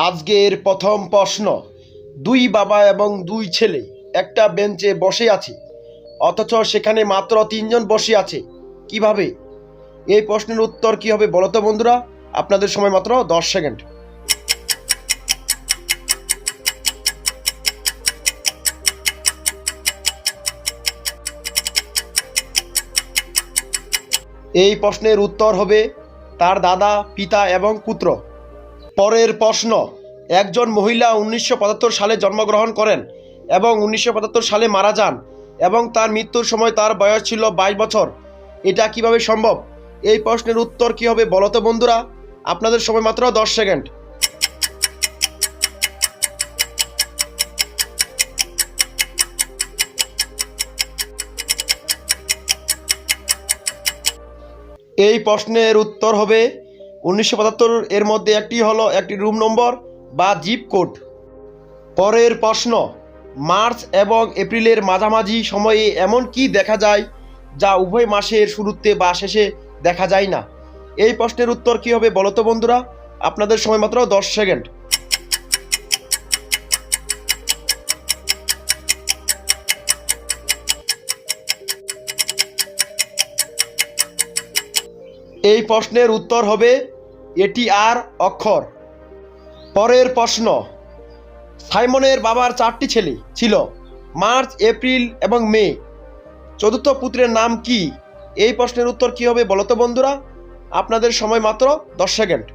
আজকের প্রথম প্রশ্ন, দুই বাবা এবং দুই ছেলে একটা বেঞ্চে বসে আছে, অথচ সেখানে মাত্র তিনজন বসে আছে, কিভাবে? এই প্রশ্নের উত্তর কি হবে বলো তো বন্ধুরা? আপনাদের সময় মাত্র 10 সেকেন্ড। এই প্রশ্নের উত্তর হবে তার দাদা, পিতা এবং পুত্র। পরের প্রশ্ন, একজন মহিলা 1975 সালে জন্মগ্রহণ করেন এবং 1975 সালে মারা যান এবং তার মৃত্যুর সময় তার বয়স ছিল 22 বছর। এটা কিভাবে সম্ভব? এই প্রশ্নের উত্তর কি হবে বলো তো বন্ধুরা? আপনাদের সময় মাত্র 10 সেকেন্ড। এই প্রশ্নের উত্তর হবে 1975 এর মধ্যে একটি রুম নম্বর বা জিপ কোড। পরের প্রশ্ন, মার্চ এবং এপ্রিলের মাঝামাঝি সময়ে এমন কি দেখা যায় যা উভয় মাসের শুরুতে বা শেষে দেখা যায় না? এই প্রশ্নের উত্তর কি হবে বলো তো বন্ধুরা? আপনাদের সময় মাত্র 10 সেকেন্ড। এই প্রশ্নের উত্তর হবে এটি আর অক্ষর। পরের প্রশ্ন, সাইমনের বাবার 4টি ছেলে ছিল, মার্চ, এপ্রিল এবং মে। চতুর্থ পুত্রের নাম কি? এই প্রশ্নের উত্তর কি হবে বলো তো বন্ধুরা? আপনাদের সময় মাত্র 10 সেকেন্ড।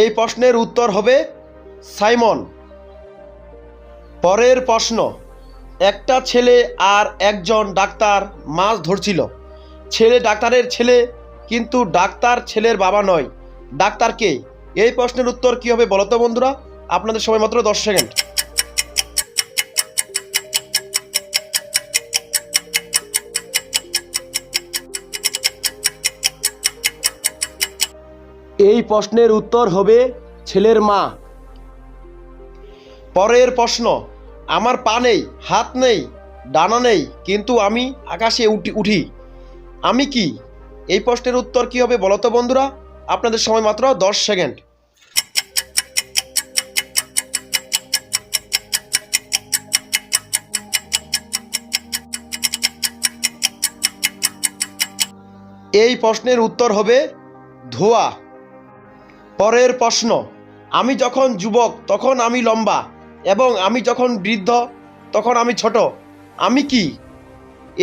এই প্রশ্নের উত্তর হবে সাইমন। পরের প্রশ্ন, একটা ছেলে আর একজন ডাক্তার মাছ ধরছিল। ছেলে ডাক্তারের ছেলে, কিন্তু ডাক্তার ছেলের বাবা নয়। ডাক্তার কে? এই প্রশ্নের উত্তর কি হবে বলো তো বন্ধুরা? আপনাদের সময় মাত্র 10 সেকেন্ড। এই প্রশ্নের উত্তর হবে ছেলের মা। পরের প্রশ্ন, আমার পা নেই, হাত নেই, ডানা নেই, কিন্তু আমি আকাশে উঠি, আমি কি? এই প্রশ্নের উত্তর কি হবে বলো তো বন্ধুরা? আপনাদের সময় মাত্র 10 সেকেন্ড। এই প্রশ্নের উত্তর হবে ধোঁয়া। পরের প্রশ্ন, আমি যখন যুবক তখন আমি লম্বা, এবং আমি যখন বৃদ্ধ তখন আমি ছোট, আমি কি?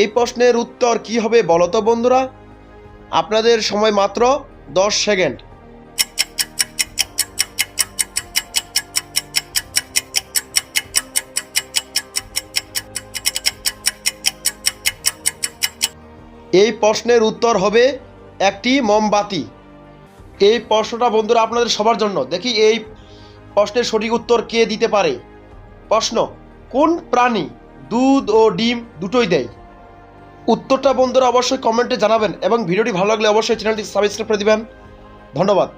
এই প্রশ্নের উত্তর কি হবে বলো তো বন্ধুরা? আপনাদের সময় মাত্র 10 সেকেন্ড। এই প্রশ্নের উত্তর হবে একটি মোমবাতি। এই প্রশ্নটা বন্ধুরা আপনাদের সবার জন্য। দেখি এই প্রশ্নের সঠিক উত্তর কে দিতে পারে। প্রশ্ন, কোন প্রাণী দুধ ও ডিম দুটোই দেয়? উত্তরটা বন্ধুরা অবশ্যই কমেন্টে জানাবেন এবং ভিডিওটি ভালো লাগলে অবশ্যই চ্যানেলটি সাবস্ক্রাইব করে দিবেন। ধন্যবাদ।